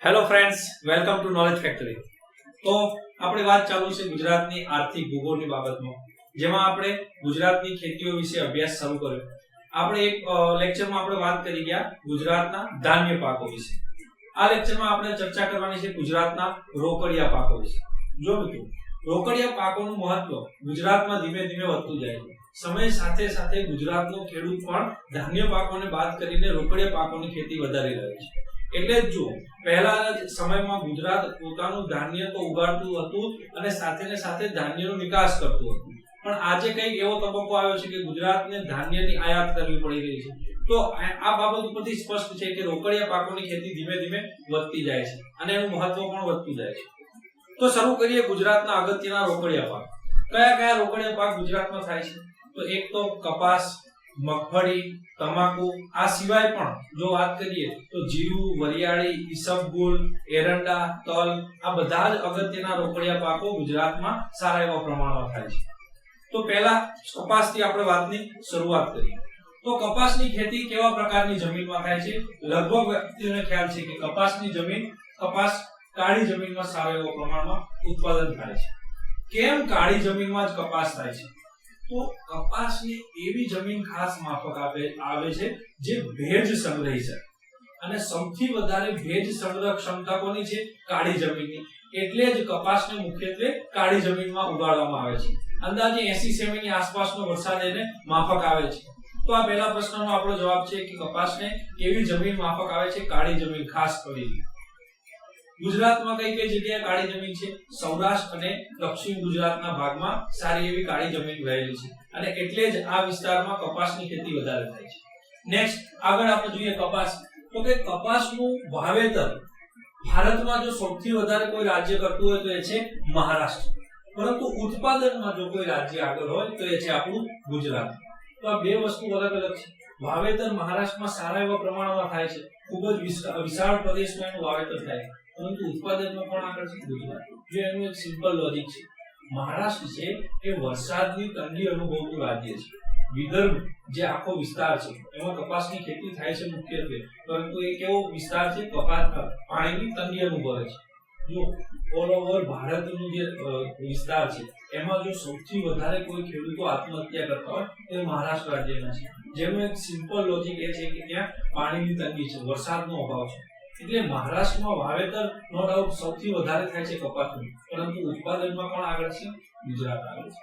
Hello friends, welcome to knowledge factory. તો આપણે વાત ચાલુ છે ગુજરાતની આર્થિક ભૂગોળની બાબતમાં, જેમાં આપણે ગુજરાતની ખેતીઓ વિશે અભ્યાસ શરૂ કર્યો. આપણે એક લેક્ચરમાં આપણે વાત કરી ગયા ગુજરાતના ધાન્ય પાકો વિશે. આ લેક્ચરમાં આપણે ચર્ચા કરવાની છે ગુજરાતના રોકડિયા પાકો વિશે. જો મિત્રો, રોકડિયા પાકોનું મહત્વ ગુજરાતમાં ધીમે ધીમે વધતું જાય છે. સમય સાથે સાથે ગુજરાતનો ખેડૂત પણ ધાન્ય પાકોને બાદ કરીને રોકડિયા પાકોની ખેતી વધારી રહ્યો છે. એટલે જ જો પહેલાના સમયમાં ગુજરાત પોતાનું ધાન્ય તો ઉગાડતું હતું અને સાથે ને સાથે ધાન્યનો નિકાસ કરતું હતું, પણ આજે કંઈક એવો તબક્કો આવ્યો છે કે ગુજરાતને ધાન્યની આયાત કરવી પડી રહી છે. તો આ બાબત ઉપરથી સ્પષ્ટ છે કે રોકડિયા પાકોની ખેતી ધીમે ધીમે વધતી જાય છે અને એનું મહત્વ પણ વધતું જાય છે. તો શરૂ કરીએ ગુજરાતના અગત્યના રોકડિયા પાક. કયા કયા રોકડિયા પાક ગુજરાતમાં થાય છે? તો એક તો કપાસ, મગફળી, તમાકુ. આ સિવાય પણ જો વાત કરીએ તો જીરું, વરિયાળી, ઈસબગુલ, એરંડા, તલ, આ બધા જ અગત્યના રોકડિયા પાકો ગુજરાતમાં સારા એવા પ્રમાણમાં થાય છે. તો પહેલા કપાસથી આપણે વાતની શરૂઆત કરીએ. તો કપાસની ખેતી કેવા પ્રકારની જમીનમાં થાય છે? લગભગ વ્યક્તિઓને ખ્યાલ છે કે કપાસની જમીન કાળી જમીનમાં સારા એવા પ્રમાણમાં ઉત્પાદન થાય છે. કેમ કાળી જમીનમાં જ કપાસ થાય છે? તો કપાસની એવી જમીન ખાસ માફક આવે છે જે ભેજ સંગ્રહી શકે, અને સૌથી વધારે ભેજ સંગ્રહ ક્ષમતા કોની છે? કાળી જમીનની. એટલે જ કપાસને મુખ્યત્વે કાળી જમીનમાં ઉગાડવામાં આવે છે. અંદાજે 80 સેમી ની આસપાસનો વરસાદ એને માફક આવે છે. તો આ પહેલા પ્રશ્નનો આપણો જવાબ છે કે કપાસને કેવી જમીન માફક આવે છે? કાળી જમીન ખાસ કરીને. ગુજરાતમાં કઈ કઈ જગ્યાએ કાળી જમીન છે? સૌરાષ્ટ્ર અને દક્ષિણ ગુજરાતના ભાગમાં સારી એવી કાળી જમીન રહેલી છે, અને એટલે જ આ વિસ્તારમાં કપાસની ખેતી વધારે થાય છે. નેક્સ્ટ આગળ આપણે જોઈએ કપાસ. તો કે કપાસનું વાવેતર ભારતમાં જો સૌથી વધારે કોઈ રાજ્ય કરતું હોય તો એ છે મહારાષ્ટ્ર, પરંતુ ઉત્પાદનમાં જો કોઈ રાજ્ય આગળ હોય તો એ છે આપણું ગુજરાત. તો આ બે વસ્તુ અલગ અલગ છે. વાવેતર મહારાષ્ટ્રમાં સારા એવા પ્રમાણમાં થાય છે, ખૂબ જ વિશાળ પ્રદેશમાં એનું વાવેતર થાય છે, પરંતુ ઉત્પાદનમાં પણ આગળ છે ગુજરાત. જો એનું એક સિમ્પલ લોજિક છે. મહારાષ્ટ્ર છે એ વરસાદની તંગી અનુભવતું રાજ્ય છે. વિદર્ભ જે આખો વિસ્તાર છે એમાં કપાસની ખેતી થાય છે મુખ્યત્વે, પરંતુ એ કેવો વિસ્તાર છે? કપાસ પાણીની તંગી અનુભવે છે. જો ઓલ ઓવર ભારતનું જે વિસ્તાર છે એમાં જો સૌથી વધારે કોઈ ખેડૂતો આત્મહત્યા કરતા હોય તો એ મહારાષ્ટ્ર રાજ્યના છે, જેનું એક સિમ્પલ લોજિક એ છે કે ત્યાં પાણીની તંગી છે, વરસાદનો અભાવ છે. એટલે મહારાષ્ટ્રમાં વાવેતર નો ડાઉટ સૌથી વધારે થાય છે કપાસનું, પરંતુ ઉત્પાદનમાં પણ આગળ છે ગુજરાત આગળ છે.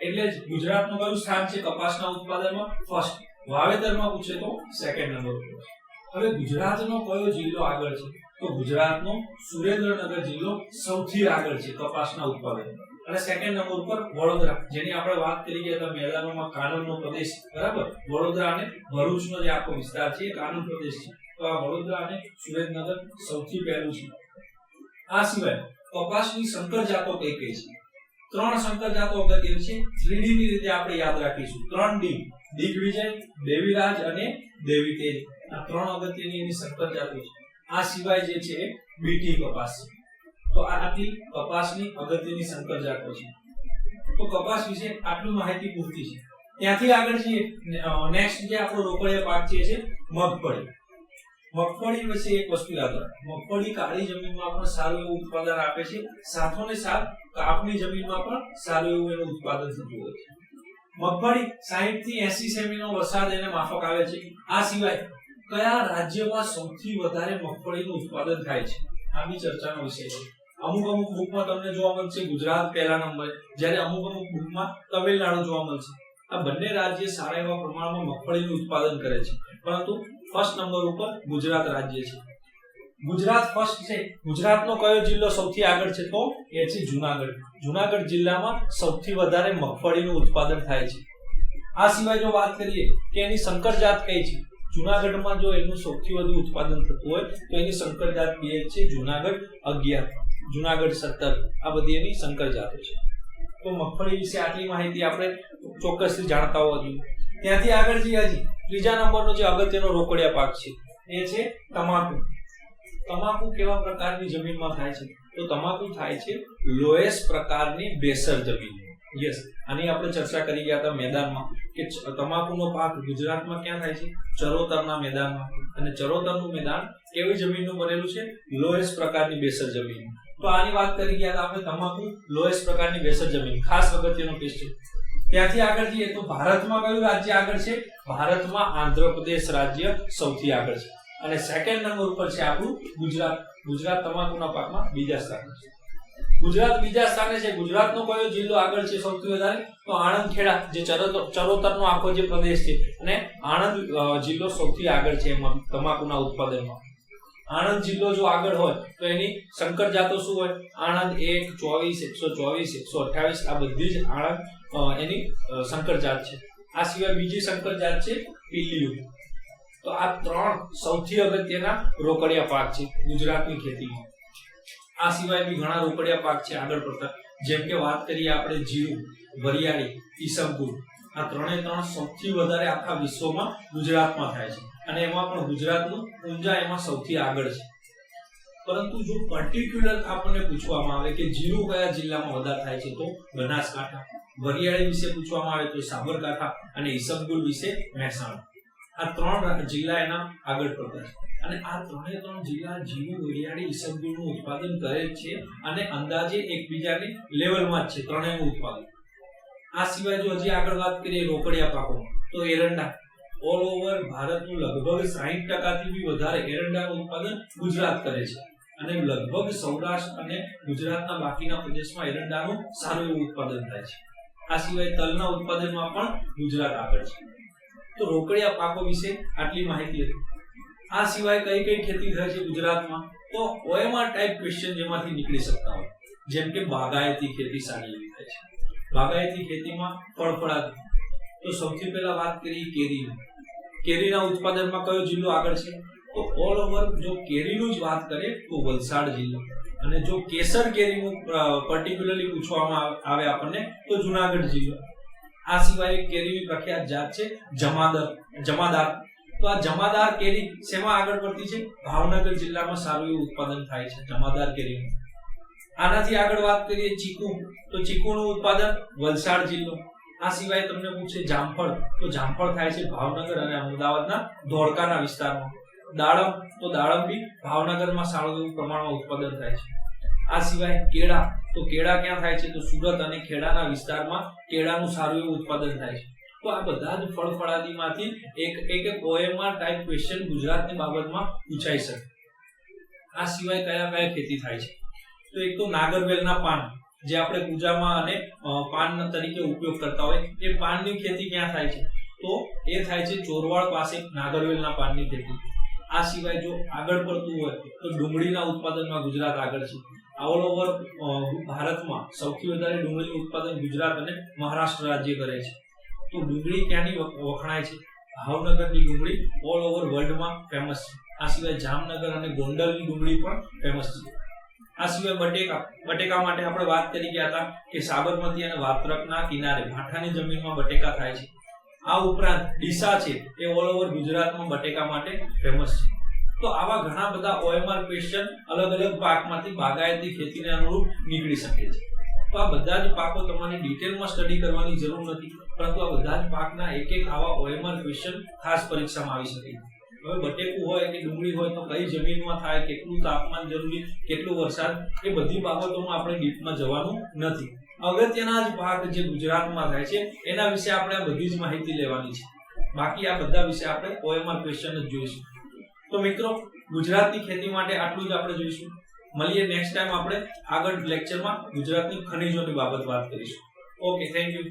એટલે જ ગુજરાતનું કયું સ્થાન છે કપાસના ઉત્પાદનમાં? ફર્સ્ટ. વાવેતરમાં પૂછે તો સેકન્ડ નંબર પર. હવે ગુજરાતનો કયો જિલ્લો આગળ છે? તો ગુજરાતનો સુરેન્દ્રનગર જિલ્લો સૌથી આગળ છે કપાસના ઉત્પાદનમાં, અને સેકન્ડ નંબર પર વડોદરા, જેની આપણે વાત કરી ગયા હતા મેદાનોમાં, કાનૂનનો પ્રદેશ, બરાબર. વડોદરા અને ભરૂચનો જે આખો વિસ્તાર છે એ કાનૂન પ્રદેશ છે. તો આ વડોદરા અને સુરેન્દ્રનગર સૌથી પહેલું છે. આ સિવાય કપાસની સંકર જાતો કઈ કઈ છે? 3 સંકર જાતો અગત્યની છે. 3D ની રીતે આપણે યાદ રાખીશું. 3D: દિગ્વિજય, દેવીરાજ અને દેવીતેજ. આ 3 અગત્યની એની સંકર જાતો છે. આ સિવાય જે છે બીટી કપાસ. તો આ આટલી કપાસની અગત્યની સંકર જાતો છે. તો કપાસ વિશે આટલી માહિતી પૂરતી છે. ત્યાંથી આગળ જઈએ. નેક્સ્ટ જે આપણો રોકડિયા પાક છે મગફળી. મગફળી વિશે એક વસ્તુ યાદ રાખો. મગફળી કાળી જમીનમાં પણ સારું એવું ઉત્પાદન આપે છે, સાથોને સાથ કાપની જમીનમાં પણ સારું એવું એનું ઉત્પાદન થતું હોય છે. મગફળી 60 થી 80 સેમી નો વરસાદ એને માફક આવે છે. આ સિવાય કયા રાજ્યમાં સૌથી વધારે મગફળીનું ઉત્પાદન થાય છે? આની ચર્ચાનો વિષય છે. અમુક બુકમાં તમને જોવા મળશે ગુજરાત પહેલા નંબરે, જ્યારે અમુક બુકમાં તમિલનાડુ જોવા મળશે. આ બંને રાજ્ય સારા એવા પ્રમાણમાં મગફળીનું ઉત્પાદન કરે છે, પરંતુ ફર્સ્ટ નંબર ઉપર ગુજરાત રાજ્ય છે. ગુજરાત ફર્સ્ટ છે. ગુજરાતનો કયો જિલ્લો સૌથી આગળ છે? તો એ છે જુનાગઢ. જુનાગઢ જિલ્લામાં સૌથી વધારે મગફળીનું ઉત્પાદન થાય છે. આ સિવાય જો વાત કરીએ કે એની સંકર જાત કઈ છે? જુનાગઢમાં જો એનું સૌથી વધુ ઉત્પાદન થતું હોય તો એની સંકર જાત બે છે, જુનાગઢ 11, જુનાગઢ 17. આ બધી એની સંકર જાતો છે. તો મગફળી વિશે આટલી માહિતી આપણે ચોક્કસથી જાણતા હોવા જોઈએ. ત્યાંથી આગળ જઈએ. હજી ત્રીજા નંબરનો જે અગત્યનો રોકડિયા પાક છે એ છે તમાકુ. તમાકુ કેવા પ્રકારની જમીનમાં થાય છે? તો તમાકુ થાય છે લોએસ્ટ પ્રકારની બેસર જમીનમાં. યસ, આની આપણે ચર્ચા કરી ગયા હતા મેદાનમાં કે તમાકુનો પાક ગુજરાતમાં ક્યાં થાય છે? ચરોતરના મેદાનમાં. અને ચરોતરનું મેદાન કેવી જમીનનું બનેલું છે? લોએસ્ટ પ્રકારની બેસર જમીન. તો આની વાત કરી ગયા હતા આપણે તમાકુ લોએસ્ટ પ્રકારની બેસર જમીન. ખાસ અગત્યનો કેસ છે. ત્યાંથી આગળ જઈએ તો ભારતમાં કયું રાજ્ય આગળ છે? ભારતમાં આંધ્રપ્રદેશ રાજ્ય સૌથી આગળ છે. અને સેકન્ડ નંબર ઉપર છે આપણું ગુજરાત. ગુજરાત તમાકુના પાકમાં બીજા સ્થાને છે. ગુજરાત બીજા સ્થાને છે. ગુજરાતનો કયો જિલ્લો આગળ છે સૌથી વધારે? તો આણંદ ખેડા, જે ચરોતરનો આખો જે પ્રદેશ છે, અને આણંદ જિલ્લો સૌથી આગળ છે એમાં તમાકુના ઉત્પાદનમાં. આણંદ જિલ્લો જો આગળ હોય તો એની સંકર જાતો શું હોય? આણંદ 1, 24, 124, 128 આ બધી જ આણંદ એની સંકર જાત છે. આ સિવાય બીજી સંકર જાત છે પીલીયું. તો આ ત્રણ સૌથી અગત્યના રોકડિયા પાક છે ગુજરાતની ખેતીમાં. આ સિવાય બી ઘણા રોકડિયા પાક છે આગળ પડતા, જેમ કે વાત કરીએ આપણે જીરું, વરિયાળી, ઈસબગુલ. આ ત્રણે ત્રણ સૌથી વધારે આખા વિશ્વમાં ગુજરાતમાં થાય છે, અને એમાં પણ ગુજરાતનું ઊંઝા એમાં સૌથી આગળ છે. પરંતુ જો પર્ટિક્યુલર આપણને પૂછવામાં આવે કે જીરું કયા જિલ્લામાં વધારે થાય છે, તો બનાસકાંઠા. વરિયાળી વિશે પૂછવામાં આવે તો સાબરકાંઠા, અને ઈસબગુલ વિશે મહેસાણા. આ ત્રણ જિલ્લા એના આગળ પડતા છે. અને આ ત્રણે ત્રણ જિલ્લા જીરું, વરિયાળી, ઈસબગુલનું ઉત્પાદન કરે છે, અને અંદાજે એકબીજાની લેવલમાં જ છે ત્રણેયનું ઉત્પાદન. આ સિવાય જો હજી આગળ વાત કરીએ રોકડિયા પાકો, તો એરંડા. ઓલ ઓવર ભારતનું લગભગ 60% થી બી વધારે એરંડાનું ઉત્પાદન ગુજરાત કરે છે, અને લગભગ સૌરાષ્ટ્ર અને ગુજરાતના બાકીના પ્રદેશમાં એરંડાનું સારું એવું ઉત્પાદન થાય છે. આ સિવાય તલના ઉત્પાદનમાં પણ ગુજરાત આગળ છે. તો રોકડિયા પાકો વિશે આટલી માહિતી હતી. આ સિવાય કઈ કઈ ખેતી થાય છે ગુજરાતમાં? તો OMR ટાઈપ ક્વેશ્ચન જેમાંથી નીકળી શકતા હોય, જેમ કે બાગાયતી ખેતી સારી એવી થાય છે. બાગાયતી ખેતીમાં ફળફળાદી. તો સૌથી પહેલા વાત કરીએ કેરીની. કેરીના ઉત્પાદનમાં કયો જિલ્લો આગળ છે? તો ઓલ ઓવર જો કેરીનું જ વાત કરીએ તો વલસાડ જિલ્લો. અને જો કેસર કેરીનું પર્ટિક્યુલરલી પૂછવામાં આવે આપણને તો જુનાગઢ જિલ્લો. આ સિવાય કેરીની પ્રખ્યાત જાત છે જમાદાર. તો આ જમાદાર કેરી શેમાં આગળ પડતી છે? ભાવનગર જિલ્લામાં સારું એવું ઉત્પાદન થાય છે જમાદાર કેરીનું. આનાથી આગળ વાત કરીએ ચીકુ. તો ચીકુનું ઉત્પાદન વલસાડ જિલ્લો. આ સિવાય તમને પૂછે જામફળ. તો જામફળ થાય છે ભાવનગર અને અમદાવાદના ધોળકાના વિસ્તારમાં. દાડમ. તો દાડમ બી ભાવનગરમાં સારું એવું પ્રમાણમાં ઉત્પાદન થાય છે. આ સિવાય કેળા. તો કેળા ક્યાં થાય છે? તો સુરત અને ખેડાના વિસ્તારમાં કેળાનું સારું એવું ઉત્પાદન થાય છે. તો આ બધા જ ફળફળાદીમાંથી એક OMR ટાઈપ ક્વેશ્ચન ગુજરાતની બાબતમાં પૂછાઈ શકે. આ સિવાય કયા કયા ખેતી થાય છે? તો એક તો નાગરવેલના પાન, જે આપણે પૂજામાં અને પાન તરીકે ઉપયોગ કરતા હોય, એ પાનની ખેતી ક્યાં થાય છે? તો એ થાય છે ચોરવાડ પાસે નાગરવેલના પાનની ખેતી. આ સિવાય જો આગળ પડતું હોય તો ડુંગળીના ઉત્પાદનમાં ગુજરાત આગળ છે. ઓલ ઓવર ભારતમાં સૌથી વધારે ડુંગળીનું ઉત્પાદન ગુજરાત અને મહારાષ્ટ્ર રાજ્ય કરે છે. તો ડુંગળી ક્યાંની વખણાય છે? ભાવનગરની ડુંગળી ઓલ ઓવર વર્લ્ડમાં ફેમસ છે. આ સિવાય જામનગર અને ગોંડલની ડુંગળી પણ ફેમસ છે. આ સિવાય બટેકા માટે આપણે વાત કરી ગયા હતા કે સાબરમતી અને વાત્રકના કિનારે ભાઠાની જમીનમાં બટેકા થાય છે. આ ઉપરાંત ડીસા છે એ ઓલ ઓવર ગુજરાતમાં બટેકા માટે ફેમસ છે. તો આવા ઘણા બધા OMR ક્વેશ્ચન અલગ અલગ પાકમાંથી બાગાયતી ખેતીને અનુરૂપ નીકળી શકે છે. તો આ બધા જ પાકો તમારે ડિટેલમાં સ્ટડી કરવાની જરૂર નથી, પરંતુ આ બધા જ પાકના એક આવા OMR ક્વેશ્ચન ખાસ પરીક્ષામાં આવી શકે. હવે બટેકું હોય કે ડુંગળી હોય તો કઈ જમીનમાં થાય, કેટલું તાપમાન જરૂરી, કેટલો વરસાદ, એ બધી બાબતોમાં આપણે ડીપમાં જવાનું નથી. અગત્યના જ પાક જે ગુજરાતમાં થાય છે એના વિશે આપણે આ બધી જ માહિતી લેવાની છે. બાકી આ બધા વિશે આપણે OMR ક્વેશ્ચન જ જોઈશું. તો મિત્રો, ગુજરાતની ખેતી માટે આટલું જ આપણે જોઈશું. મળીએ નેક્સ્ટ ટાઈમ આપણે આગળ લેક્ચરમાં ગુજરાતની ખનિજોની બાબત વાત કરીશું. Okay, thank you.